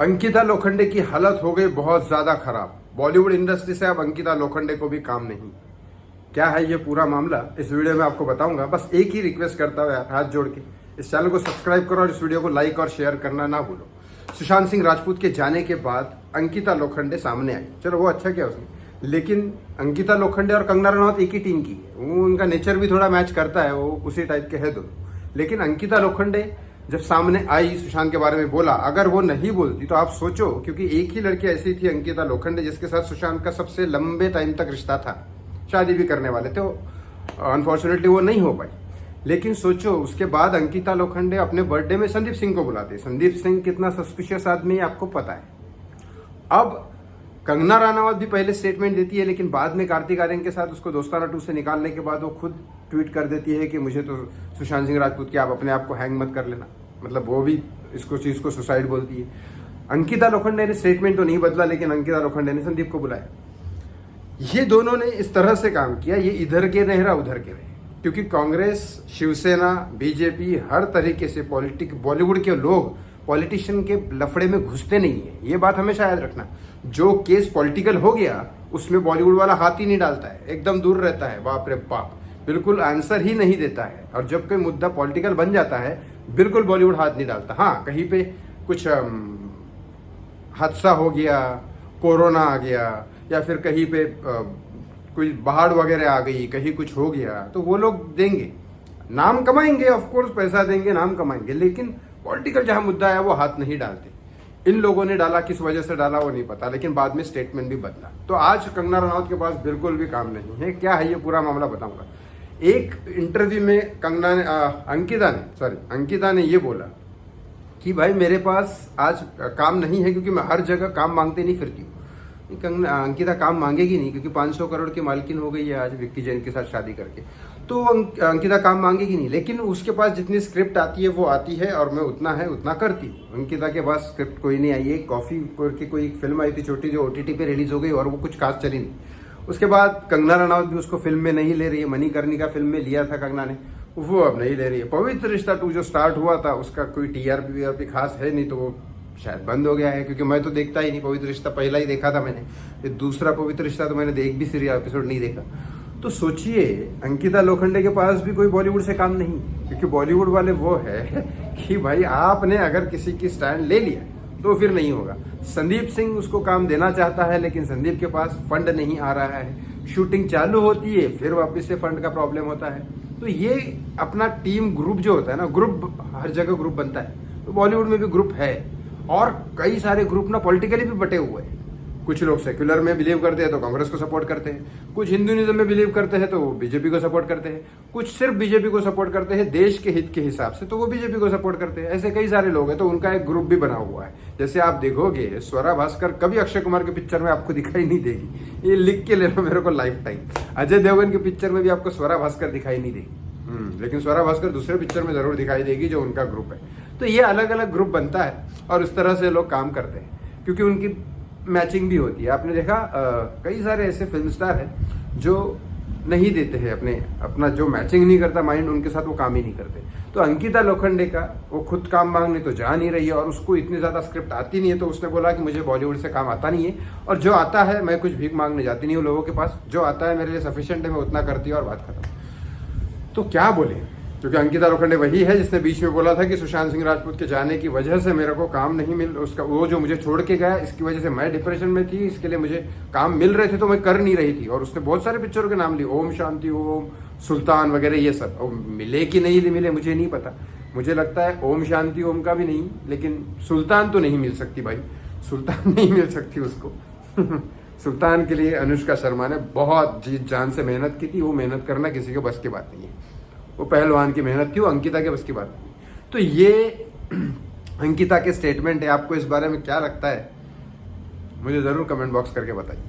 अंकिता लोखंडे की हालत हो गई बहुत ज्यादा खराब। बॉलीवुड इंडस्ट्री से अब अंकिता लोखंडे को भी काम नहीं। क्या है ये पूरा मामला इस वीडियो में आपको बताऊंगा। बस एक ही रिक्वेस्ट करता हूँ यार, हाथ जोड़ के इस चैनल को सब्सक्राइब करो और इस वीडियो को लाइक और शेयर करना ना भूलो। सुशांत सिंह राजपूत के जाने के बाद अंकिता लोखंडे सामने आई। चलो वो अच्छा किया उसने, लेकिन अंकिता लोखंडे और कंगना रनौत एक ही टीम की है। वो उनका नेचर भी थोड़ा मैच करता है, वो उसी टाइप के है दोनों। लेकिन अंकिता लोखंडे जब सामने आई, सुशांत के बारे में बोला, अगर वो नहीं बोलती तो आप सोचो, क्योंकि एक ही लड़की ऐसी थी अंकिता लोखंडे जिसके साथ सुशांत का सबसे लंबे टाइम तक रिश्ता था, शादी भी करने वाले थे। अनफॉर्चुनेटली वो नहीं हो पाई। लेकिन सोचो उसके बाद अंकिता लोखंडे अपने बर्थडे में संदीप सिंह को बुलाते। संदीप सिंह कितना सस्पिशियस आदमी है आपको पता है। अब कंगना रनावत भी पहले स्टेटमेंट देती है, लेकिन बाद में कार्तिक आर्यन के साथ उसको दोस्ताना 2 से निकालने के बाद वो खुद ट्वीट कर देती है कि मुझे तो सुशांत सिंह राजपूत की आप अपने आप को हैंग मत कर लेना। मतलब वो भी इसको चीज को सुसाइड बोलती है। अंकिता लोखंडे ने स्टेटमेंट तो नहीं बदला, लेकिन अंकिता लोखंडे ने संदीप को बुलाया। ये दोनों ने इस तरह से काम किया, ये इधर के नहीं रहा उधर के रहे, क्योंकि कांग्रेस, शिवसेना, बीजेपी हर तरीके से बॉलीवुड के लोग पॉलिटिशियन के लफड़े में घुसते नहीं है। ये बात हमेशा याद रखना। जो केस पॉलिटिकल हो गया उसमें बॉलीवुड वाला हाथ ही नहीं डालता है, एकदम दूर रहता है। बाप रे बाप, बिल्कुल आंसर ही नहीं देता है। और जब कोई मुद्दा पॉलिटिकल बन जाता है बिल्कुल बॉलीवुड हाथ नहीं डालता। हाँ, कहीं पे कुछ हादसा हो गया, कोरोना आ गया, या फिर कहीं पे कोई बाढ़ वगैरह आ गई, कहीं कुछ हो गया, तो वो लोग देंगे, नाम कमाएंगे, ऑफकोर्स पैसा देंगे, नाम कमाएंगे। लेकिन पॉलिटिकल जहां मुद्दा है वो हाथ नहीं डालते। इन लोगों ने डाला, किस वजह से डाला वो नहीं पता, लेकिन बाद में स्टेटमेंट भी बदला। तो आज कंगना रनावत के पास बिल्कुल भी काम नहीं है। क्या है ये पूरा मामला बताऊंगा। एक इंटरव्यू में अंकिता ने ये बोला कि भाई मेरे पास आज काम नहीं है, क्योंकि मैं हर जगह काम मांगते नहीं फिरती हूँ। अंकिता काम मांगेगी नहीं, क्योंकि 500 करोड़ की मालकिन हो गई है आज विक्की जैन के साथ शादी करके। तो अंकिता काम मांगेगी नहीं, लेकिन उसके पास जितनी स्क्रिप्ट आती है वो आती है, और मैं उतना करती हूँ। अंकिता के पास स्क्रिप्ट कोई नहीं आई है। कॉफी की कोई फिल्म आई थी छोटी, जो OTT पे रिलीज हो गई, और वो कुछ खास चली नहीं। उसके बाद कंगना रनावत भी उसको फिल्म में नहीं ले रही है। मणिकर्णिका फिल्म में लिया था कंगना ने, वो अब नहीं ले रही है। पवित्र रिश्ता 2 जो स्टार्ट हुआ था उसका कोई TRP खास है नहीं, तो वो शायद बंद हो गया है, क्योंकि मैं तो देखता ही नहीं। पवित्र रिश्ता पहला ही देखा था मैंने, ये दूसरा पवित्र रिश्ता तो मैंने एक भी सीरियल एपिसोड नहीं देखा। तो सोचिए अंकिता लोखंडे के पास भी कोई बॉलीवुड से काम नहीं, क्योंकि बॉलीवुड वाले वो है कि भाई आपने अगर किसी की स्टैंड ले लिया तो फिर नहीं होगा। संदीप सिंह उसको काम देना चाहता है, लेकिन संदीप के पास फंड नहीं आ रहा है। शूटिंग चालू होती है, फिर वापस से फंड का प्रॉब्लम होता है। तो ये अपना टीम ग्रुप जो होता है ना, ग्रुप हर जगह ग्रुप बनता है, तो बॉलीवुड में भी ग्रुप है। और कई सारे ग्रुप ना पॉलिटिकली भी बटे हुए हैं। कुछ लोग सेक्युलर में बिलीव करते हैं तो कांग्रेस को सपोर्ट करते हैं, कुछ हिंदुइज्म में बिलीव करते हैं तो बीजेपी को सपोर्ट करते हैं, कुछ सिर्फ बीजेपी को सपोर्ट करते हैं देश के हित के हिसाब से, तो वो बीजेपी को सपोर्ट करते हैं। ऐसे कई सारे लोग हैं, तो उनका एक ग्रुप भी बना हुआ है। जैसे आप देखोगे स्वरा भास्कर कभी अक्षय कुमार के पिक्चर में आपको दिखाई नहीं देगी, ये लिख के ले लो मेरे को लाइफ टाइम। अजय देवगन के पिक्चर में भी आपको स्वरा भास्कर दिखाई नहीं देगी, लेकिन स्वरा भास्कर दूसरे पिक्चर में जरूर दिखाई देगी जो उनका ग्रुप है। तो ये अलग अलग ग्रुप बनता है और इस तरह से लोग काम करते हैं, क्योंकि उनकी मैचिंग भी होती है। आपने देखा कई सारे ऐसे फिल्म स्टार हैं जो नहीं देते हैं अपना जो मैचिंग नहीं करता माइंड, उनके साथ वो काम ही नहीं करते। तो अंकिता लोखंडे का वो खुद काम मांगने तो जा नहीं रही है, और उसको इतनी ज्यादा स्क्रिप्ट आती नहीं है। तो उसने बोला कि मुझे बॉलीवुड से काम आता नहीं है, और जो आता है मैं कुछ भीख मांगने जाती नहीं हूँ लोगों के पास। जो आता है मेरे लिए सफिशिएंट है, मैं उतना करती हूँ और बात खत्म। तो क्या बोले, क्योंकि अंकिता लोखंडे वही है जिसने बीच में बोला था कि सुशांत सिंह राजपूत के जाने की वजह से मेरे को काम नहीं मिल, उसका वो जो मुझे छोड़ के गया इसकी वजह से मैं डिप्रेशन में थी, इसके लिए मुझे काम मिल रहे थे तो मैं कर नहीं रही थी। और उसने बहुत सारे पिक्चरों के नाम लिए, ओम शांति ओम, सुल्तान वगैरह, ये सब। और मिले कि नहीं मिले मुझे नहीं पता। मुझे लगता है ओम शांति ओम का भी नहीं, लेकिन सुल्तान तो नहीं मिल सकती भाई, सुल्तान नहीं मिल सकती उसको सुल्तान के लिए अनुष्का शर्मा ने बहुत जी जान से मेहनत की थी। वो मेहनत करना किसी के बस की बात नहीं है, वो पहलवान की मेहनत थी, वो अंकिता के बस की बात नहीं। तो ये अंकिता के स्टेटमेंट है। आपको इस बारे में क्या लगता है मुझे जरूर कमेंट बॉक्स करके बताइए।